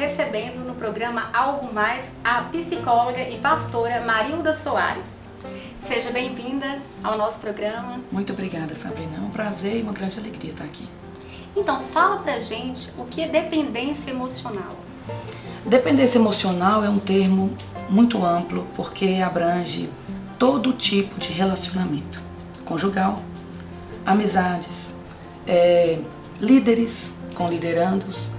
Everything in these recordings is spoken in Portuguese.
recebendo no programa Algo Mais a psicóloga e pastora Marilda Soares. Seja bem-vinda ao nosso programa. Muito obrigada, Sabrina. É um prazer e uma grande alegria estar aqui. Então, fala pra gente o que é dependência emocional. Dependência emocional é um termo muito amplo porque abrange todo tipo de relacionamento conjugal, amizades, líderes com liderandos.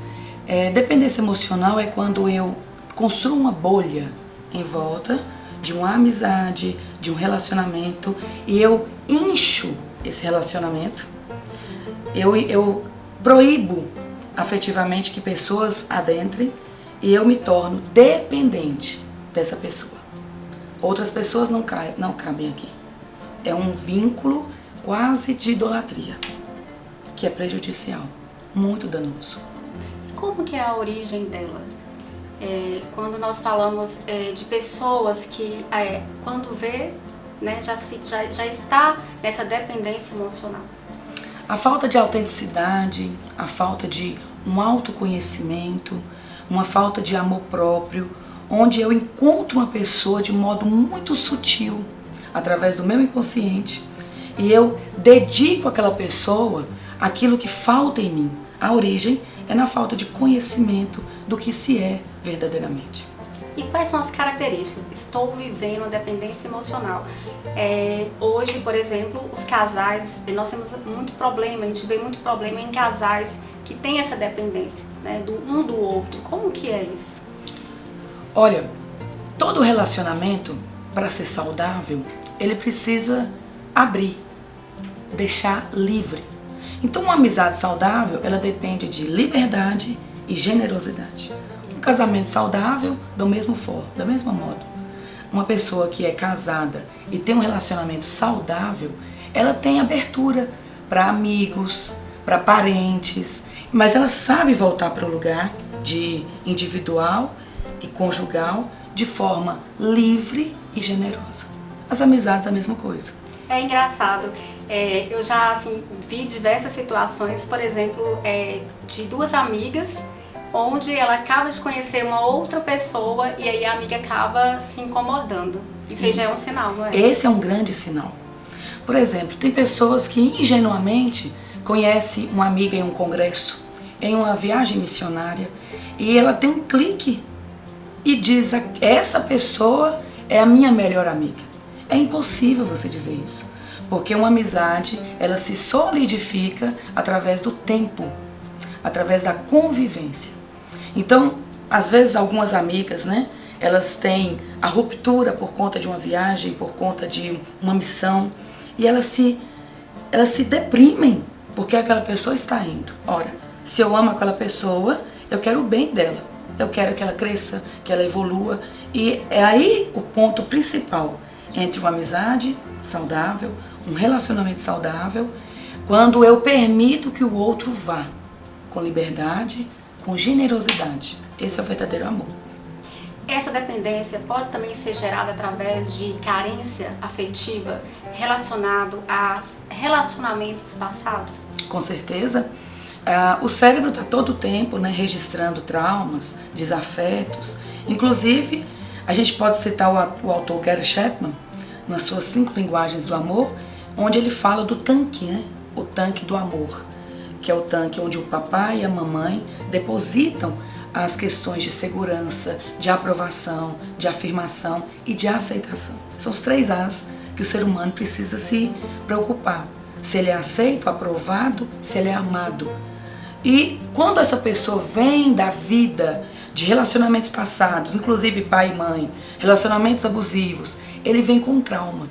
Dependência emocional é quando eu construo uma bolha em volta de uma amizade, de um relacionamento e eu incho esse relacionamento, eu proíbo afetivamente que pessoas adentrem e eu me torno dependente dessa pessoa. Outras pessoas não cabem aqui. É um vínculo quase de idolatria, que é prejudicial, muito danoso. Como que é a origem dela? Quando nós falamos de pessoas que, quando vê, né, já está nessa dependência emocional. A falta de autenticidade, a falta de um autoconhecimento, uma falta de amor próprio, onde eu encontro uma pessoa de modo muito sutil, através do meu inconsciente, e eu dedico àquela pessoa aquilo que falta em mim. A origem é na falta de conhecimento do que se é verdadeiramente. E quais são as características? Estou vivendo a dependência emocional. Hoje, por exemplo, os casais, nós temos muito problema, a gente vê muito problema em casais que têm essa dependência, né, do um do outro. Como que é isso? Olha, todo relacionamento, para ser saudável, ele precisa abrir, deixar livre. Então, uma amizade saudável, ela depende de liberdade e generosidade. Um casamento saudável, da mesma modo. Uma pessoa que é casada e tem um relacionamento saudável, ela tem abertura para amigos, para parentes, mas ela sabe voltar para o lugar de individual e conjugal de forma livre e generosa. As amizades, a mesma coisa. É engraçado. Eu já vi diversas situações, por exemplo, de duas amigas, onde ela acaba de conhecer uma outra pessoa e aí a amiga acaba se incomodando. Isso aí já é um sinal, não é? Esse é um grande sinal. Por exemplo, tem pessoas que ingenuamente conhecem uma amiga em um congresso, em uma viagem missionária, e ela tem um clique e diz: essa pessoa é a minha melhor amiga. É impossível você dizer isso, porque uma amizade, ela se solidifica através do tempo, através da convivência. Então, às vezes algumas amigas, né, elas têm a ruptura por conta de uma viagem, por conta de uma missão, e elas se deprimem porque aquela pessoa está indo. Ora, se eu amo aquela pessoa, eu quero o bem dela, eu quero que ela cresça, que ela evolua, e é aí o ponto principal entre uma amizade saudável, um relacionamento saudável, quando eu permito que o outro vá com liberdade, com generosidade. Esse é o verdadeiro amor. Essa dependência pode também ser gerada através de carência afetiva relacionado a relacionamentos passados? Com certeza. O cérebro está todo o tempo, né, registrando traumas, desafetos. Inclusive, a gente pode citar o autor Gary Chapman, nas suas 5 linguagens do amor, onde ele fala do tanque, né? O tanque do amor, que é o tanque onde o papai e a mamãe depositam as questões de segurança, de aprovação, de afirmação e de aceitação. São os 3 As que o ser humano precisa se preocupar. Se ele é aceito, aprovado, se ele é amado. E quando essa pessoa vem da vida de relacionamentos passados, inclusive pai e mãe, relacionamentos abusivos, ele vem com trauma.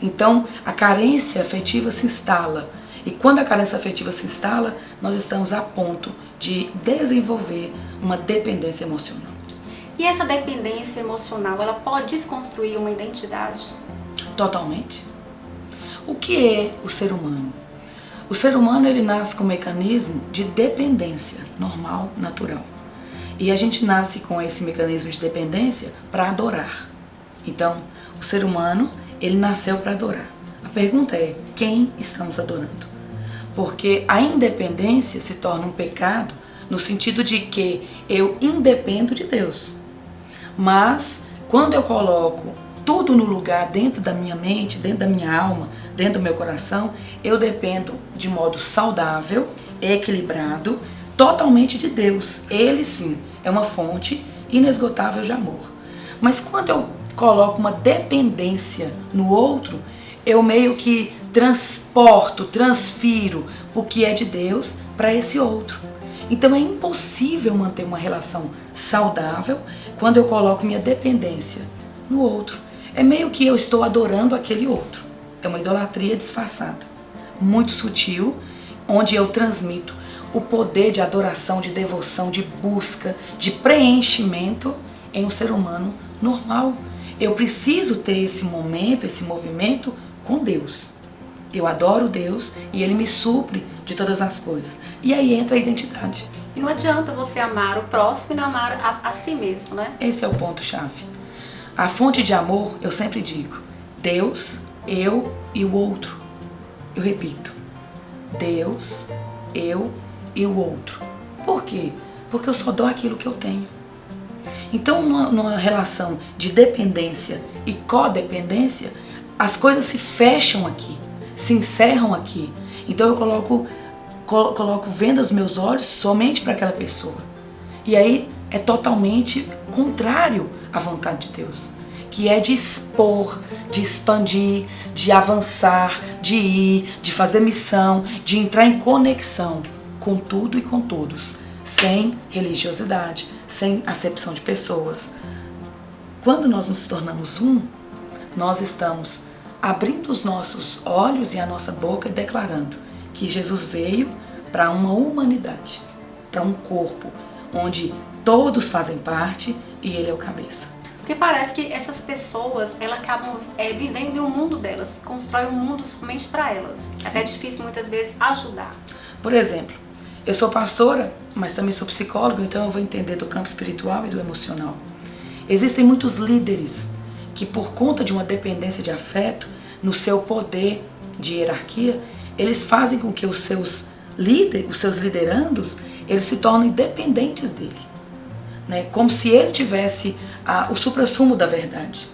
Então, a carência afetiva se instala. E quando a carência afetiva se instala, nós estamos a ponto de desenvolver uma dependência emocional. E essa dependência emocional, ela pode desconstruir uma identidade? Totalmente. O que é o ser humano? O ser humano, ele nasce com um mecanismo de dependência normal, natural. E a gente nasce com esse mecanismo de dependência para adorar. Então, o ser humano, ele nasceu para adorar. A pergunta é, quem estamos adorando? Porque a independência se torna um pecado no sentido de que eu independo de Deus. Mas quando eu coloco tudo no lugar dentro da minha mente, dentro da minha alma, dentro do meu coração, eu dependo de modo saudável, equilibrado, totalmente de Deus. Ele sim é uma fonte inesgotável de amor. Mas quando eu coloco uma dependência no outro, eu meio que transfiro o que é de Deus para esse outro. Então é impossível manter uma relação saudável quando eu coloco minha dependência no outro. É meio que eu estou adorando aquele outro. É uma idolatria disfarçada, muito sutil, onde eu transmito o poder de adoração, de devoção, de busca, de preenchimento em um ser humano normal. Eu preciso ter esse momento, esse movimento com Deus. Eu adoro Deus e Ele me supre de todas as coisas. E aí entra a identidade. E não adianta você amar o próximo e não amar a si mesmo, né? Esse é o ponto-chave. A fonte de amor, eu sempre digo, Deus, eu e o outro. Eu repito, Deus, eu e o outro. Por quê? Porque eu só dou aquilo que eu tenho. Então, numa relação de dependência e codependência, as coisas se fecham aqui, se encerram aqui. Então eu coloco vendo os meus olhos somente para aquela pessoa. E aí é totalmente contrário à vontade de Deus, que é de expor, de expandir, de avançar, de ir, de fazer missão, de entrar em conexão com tudo e com todos, sem religiosidade, sem acepção de pessoas. Quando nós nos tornamos um, nós estamos abrindo os nossos olhos e a nossa boca e declarando que Jesus veio para uma humanidade, para um corpo onde todos fazem parte e Ele é o cabeça. Porque parece que essas pessoas, elas acabam vivendo em um mundo delas, constroem um mundo somente para elas. Sim. Até é difícil muitas vezes ajudar. Por exemplo, eu sou pastora, mas também sou psicóloga, então eu vou entender do campo espiritual e do emocional. Existem muitos líderes que, por conta de uma dependência de afeto, no seu poder de hierarquia, eles fazem com que os seus liderandos, eles se tornem dependentes dele, né? Como se ele tivesse o suprassumo da verdade.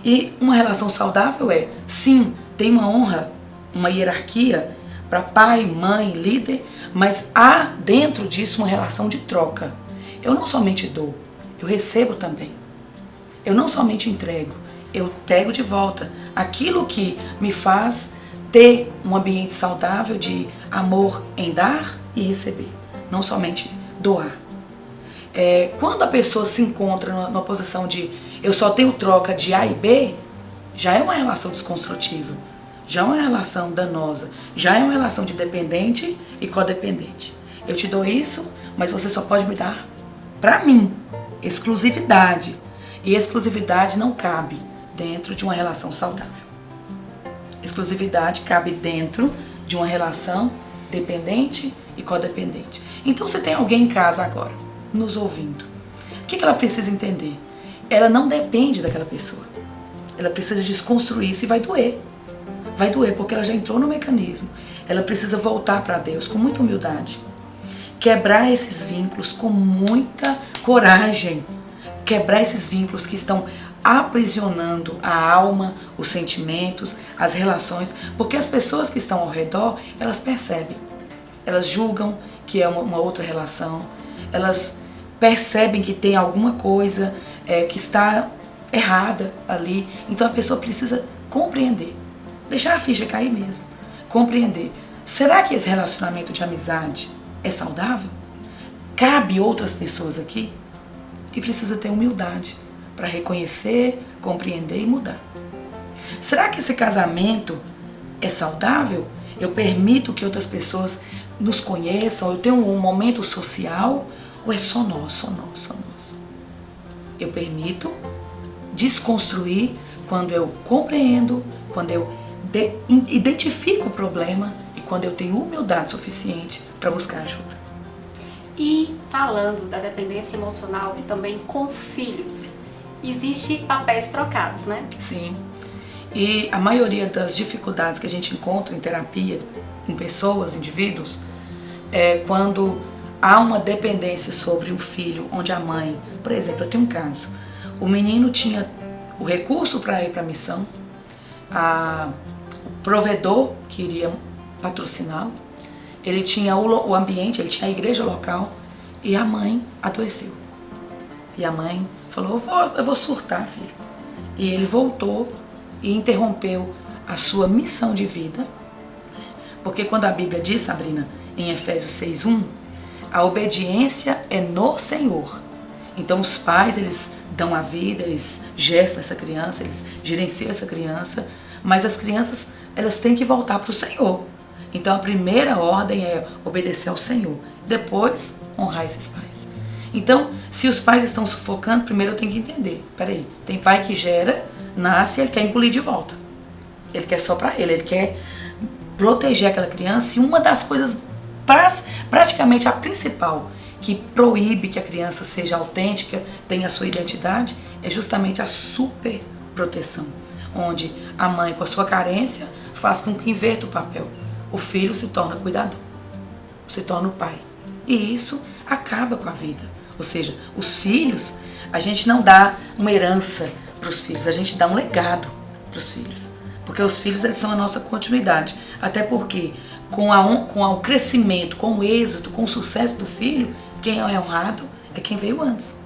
E uma relação saudável sim, tem uma honra, uma hierarquia para pai, mãe, líder, mas há dentro disso uma relação de troca. Eu não somente dou, eu recebo também. Eu não somente entrego, eu pego de volta aquilo que me faz ter um ambiente saudável de amor em dar e receber, não somente doar. Quando a pessoa se encontra numa posição de eu só tenho troca de A e B, já é uma relação desconstrutiva, já é uma relação danosa, já é uma relação de dependente e codependente. Eu te dou isso, mas você só pode me dar para mim, exclusividade. E exclusividade não cabe dentro de uma relação saudável. Exclusividade cabe dentro de uma relação dependente e codependente. Então, se tem alguém em casa agora, nos ouvindo, o que ela precisa entender? Ela não depende daquela pessoa. Ela precisa desconstruir isso e vai doer. Vai doer porque ela já entrou no mecanismo. Ela precisa voltar para Deus com muita humildade. Quebrar esses vínculos com muita coragem. Quebrar esses vínculos que estão aprisionando a alma, os sentimentos, as relações, porque as pessoas que estão ao redor, elas percebem, elas julgam que é uma outra relação, elas percebem que tem alguma coisa que está errada ali, então a pessoa precisa compreender, deixar a ficha cair mesmo, compreender, será que esse relacionamento de amizade é saudável? Cabe outras pessoas aqui? E precisa ter humildade para reconhecer, compreender e mudar. Será que esse casamento é saudável? Eu permito que outras pessoas nos conheçam? Eu tenho um momento social? Ou é só nós, só nós, só nós? Eu permito desconstruir quando eu compreendo, quando eu identifico o problema e quando eu tenho humildade suficiente para buscar ajuda. E falando da dependência emocional e também com filhos, existe papéis trocados, né? Sim. E a maioria das dificuldades que a gente encontra em terapia com pessoas, indivíduos, é quando há uma dependência sobre um filho, onde a mãe, por exemplo, eu tenho um caso, o menino tinha o recurso para ir para a missão, o provedor que iria patrociná-lo, ele tinha o ambiente, ele tinha a igreja local, e a mãe adoeceu. E a mãe falou, eu vou surtar, filho. E ele voltou e interrompeu a sua missão de vida, porque quando a Bíblia diz, Sabrina, em Efésios 6:1, a obediência é no Senhor. Então os pais, eles dão a vida, eles gestam essa criança, eles gerenciam essa criança, mas as crianças, elas têm que voltar para o Senhor. Então a primeira ordem é obedecer ao Senhor, depois honrar esses pais. Então, se os pais estão sufocando, primeiro eu tenho que entender, peraí, tem pai que gera, nasce, ele quer engolir de volta. Ele quer só para ele quer proteger aquela criança, e uma das coisas, praticamente a principal, que proíbe que a criança seja autêntica, tenha a sua identidade, é justamente a superproteção, onde a mãe, com a sua carência, faz com que inverta o papel. O filho se torna cuidador, se torna o pai. E isso acaba com a vida. Ou seja, os filhos, a gente não dá uma herança para os filhos, a gente dá um legado para os filhos. Porque os filhos, eles são a nossa continuidade. Até porque com o crescimento, com o êxito, com o sucesso do filho, quem é honrado é quem veio antes.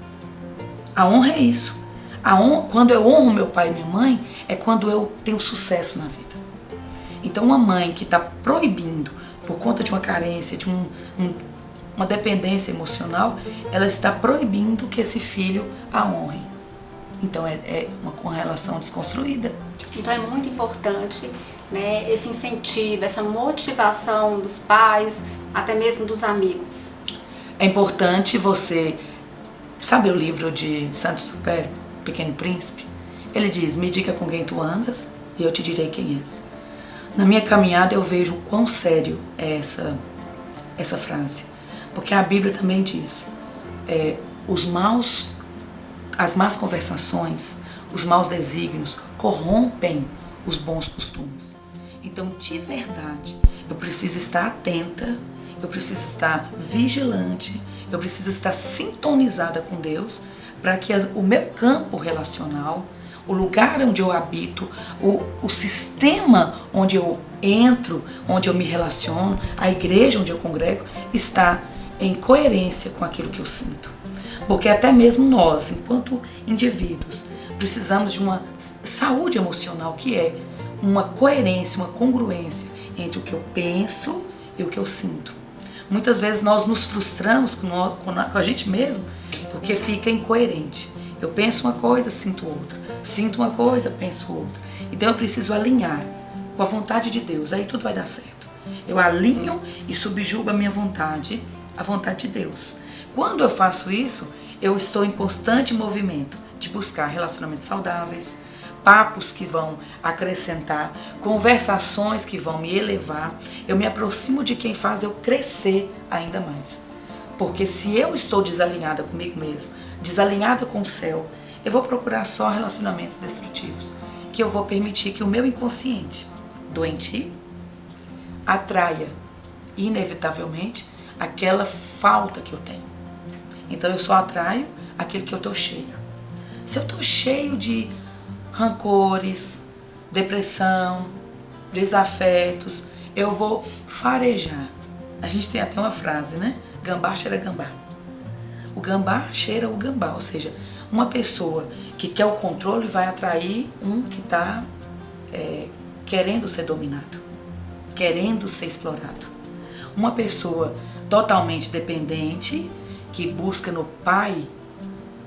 A honra é isso. Quando eu honro meu pai e minha mãe, é quando eu tenho sucesso na vida. Então uma mãe que está proibindo, por conta de uma carência, de uma dependência emocional, ela está proibindo que esse filho a honre. Então é uma relação desconstruída. Então é muito importante, né, esse incentivo, essa motivação dos pais, até mesmo dos amigos. É importante você... Sabe o livro de Saint-Exupéry, Pequeno Príncipe? Ele diz, me diga com quem tu andas e eu te direi quem és. Na minha caminhada eu vejo o quão sério é essa frase. Porque a Bíblia também diz, as más conversações, os maus desígnios corrompem os bons costumes. Então, de verdade, eu preciso estar atenta, eu preciso estar vigilante, eu preciso estar sintonizada com Deus para que o meu campo relacional, o lugar onde eu habito, o sistema onde eu entro, onde eu me relaciono, a igreja onde eu congrego, está em coerência com aquilo que eu sinto. Porque até mesmo nós, enquanto indivíduos, precisamos de uma saúde emocional, que é uma coerência, uma congruência entre o que eu penso e o que eu sinto. Muitas vezes nós nos frustramos com a gente mesmo porque fica incoerente. Eu penso uma coisa, sinto outra. Sinto uma coisa, penso outra. Então eu preciso alinhar com a vontade de Deus, aí tudo vai dar certo. Eu alinho e subjugo a minha vontade à vontade de Deus. Quando eu faço isso, eu estou em constante movimento de buscar relacionamentos saudáveis, papos que vão acrescentar, conversações que vão me elevar. Eu me aproximo de quem faz eu crescer ainda mais. Porque se eu estou desalinhada comigo mesma, desalinhada com o céu, eu vou procurar só relacionamentos destrutivos, que eu vou permitir que o meu inconsciente doentio atraia, inevitavelmente, aquela falta que eu tenho. Então eu só atraio aquilo que eu estou cheio. Se eu estou cheio de rancores, depressão, desafetos, eu vou farejar. A gente tem até uma frase, né? Gambá cheira gambá. O gambá cheira o gambá, ou seja, uma pessoa que quer o controle vai atrair um que está querendo ser dominado, querendo ser explorado. Uma pessoa totalmente dependente, que busca no pai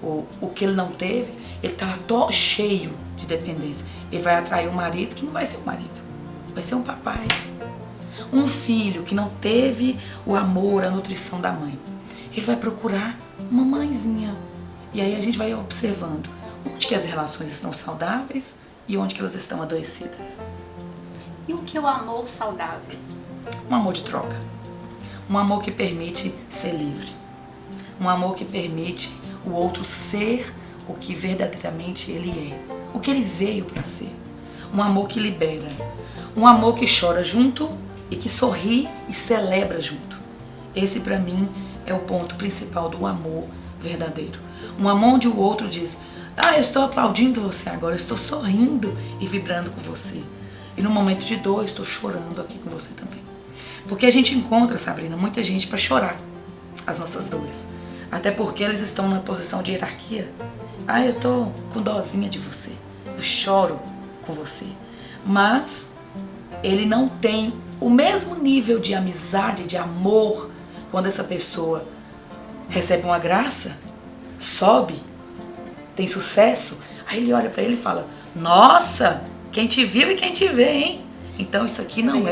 o que ele não teve, ele está cheio de dependência. Ele vai atrair um marido que não vai ser um marido, vai ser um papai. Um filho que não teve o amor, a nutrição da mãe, ele vai procurar uma mãezinha. E aí a gente vai observando onde que as relações estão saudáveis e onde que elas estão adoecidas. E o que é o amor saudável? Um amor de troca. Um amor que permite ser livre. Um amor que permite o outro ser o que verdadeiramente ele é. O que ele veio para ser. Um amor que libera. Um amor que chora junto e que sorri e celebra junto. Esse, para mim, é o ponto principal do amor verdadeiro. Um amor onde o outro diz: eu estou aplaudindo você agora, eu estou sorrindo e vibrando com você. E no momento de dor, eu estou chorando aqui com você também. Porque a gente encontra, Sabrina, muita gente para chorar as nossas dores. Até porque eles estão numa posição de hierarquia. Eu estou com dozinha de você, eu choro com você. Mas ele não tem o mesmo nível de amizade, de amor, quando essa pessoa recebe uma graça, sobe, tem sucesso. Aí ele olha para ele e fala: nossa, quem te viu e quem te vê, hein? Então isso aqui não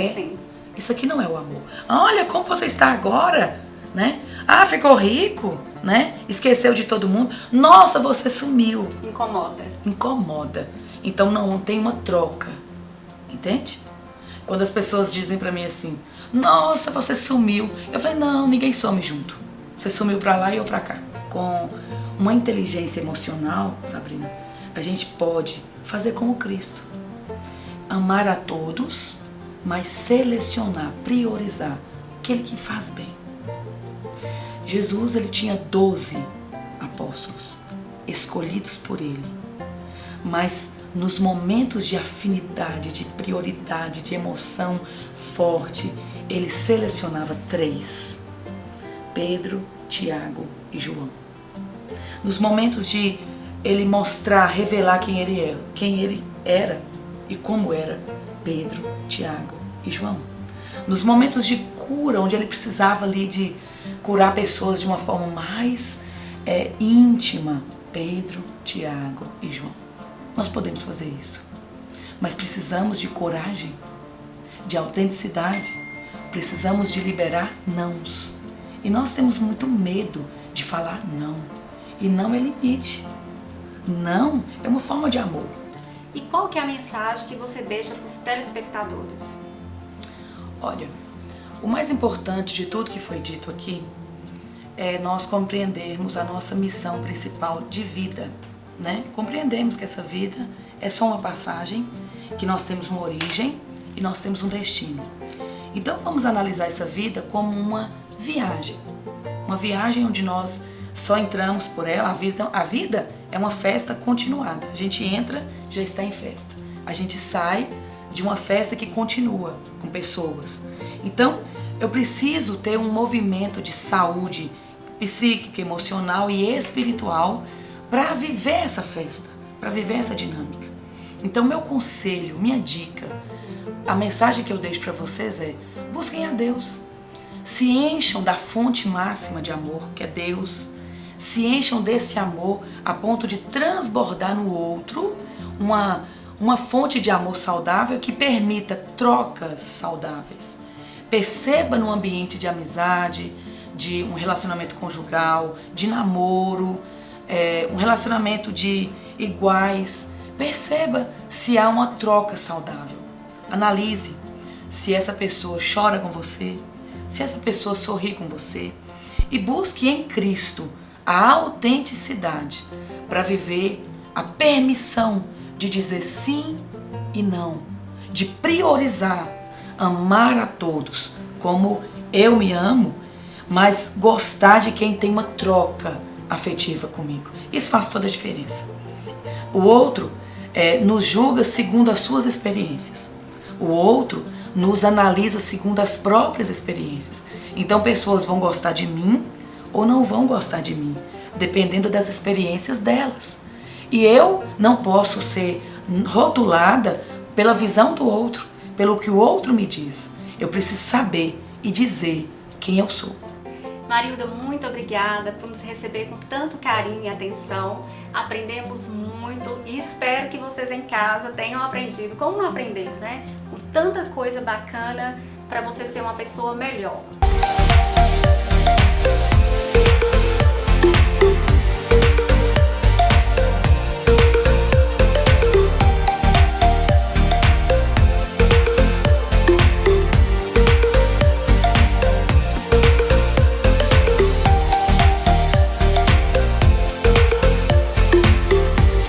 isso aqui não é o amor. Olha como você está agora, né? Ficou rico, né? Esqueceu de todo mundo. Nossa, você sumiu. Incomoda. Então não tem uma troca, entende? Quando as pessoas dizem pra mim assim: nossa, você sumiu. Eu falei: não, ninguém some junto. Você sumiu pra lá e eu pra cá. Com uma inteligência emocional, Sabrina, a gente pode fazer como Cristo. Amar a todos, mas selecionar, priorizar aquele que faz bem. Jesus, ele tinha 12 apóstolos, escolhidos por ele. Mas nos momentos de afinidade, de prioridade, de emoção forte, ele selecionava 3: Pedro, Tiago e João. Nos momentos de ele mostrar, revelar quem ele era e como era, Pedro, Tiago e João. Nos momentos de cura, onde ele precisava ali de curar pessoas de uma forma mais íntima, Pedro, Tiago e João. Nós podemos fazer isso, mas precisamos de coragem, de autenticidade, precisamos de liberar nãos. E nós temos muito medo de falar não. E não é limite. Não é uma forma de amor. E qual que é a mensagem que você deixa para os telespectadores? Olha, o mais importante de tudo que foi dito aqui é nós compreendermos a nossa missão principal de vida, né? Compreendemos que essa vida é só uma passagem, que nós temos uma origem e nós temos um destino. Então vamos analisar essa vida como uma viagem onde nós só entramos por ela. A vida é uma festa continuada. A gente entra, já está em festa. A gente sai de uma festa que continua com pessoas. Então, eu preciso ter um movimento de saúde psíquica, emocional e espiritual para viver essa festa, para viver essa dinâmica. Então, meu conselho, minha dica, a mensagem que eu deixo para vocês é: busquem a Deus. Se encham da fonte máxima de amor, que é Deus. Se encham desse amor a ponto de transbordar no outro uma fonte de amor saudável que permita trocas saudáveis. Perceba no ambiente de amizade, de um relacionamento conjugal, de namoro, um relacionamento de iguais. Perceba se há uma troca saudável. Analise se essa pessoa chora com você, se essa pessoa sorri com você. E busque em Cristo a autenticidade para viver a permissão de dizer sim e não, de priorizar, amar a todos como eu me amo, mas gostar de quem tem uma troca afetiva comigo. Isso faz toda a diferença. O outro nos julga segundo as suas experiências. O outro nos analisa segundo as próprias experiências. Então pessoas vão gostar de mim ou não vão gostar de mim, dependendo das experiências delas. E eu não posso ser rotulada pela visão do outro, pelo que o outro me diz. Eu preciso saber e dizer quem eu sou. Marilda, muito obrigada por nos receber com tanto carinho e atenção. Aprendemos muito e espero que vocês em casa tenham aprendido, como não aprenderam, né? Com tanta coisa bacana para você ser uma pessoa melhor.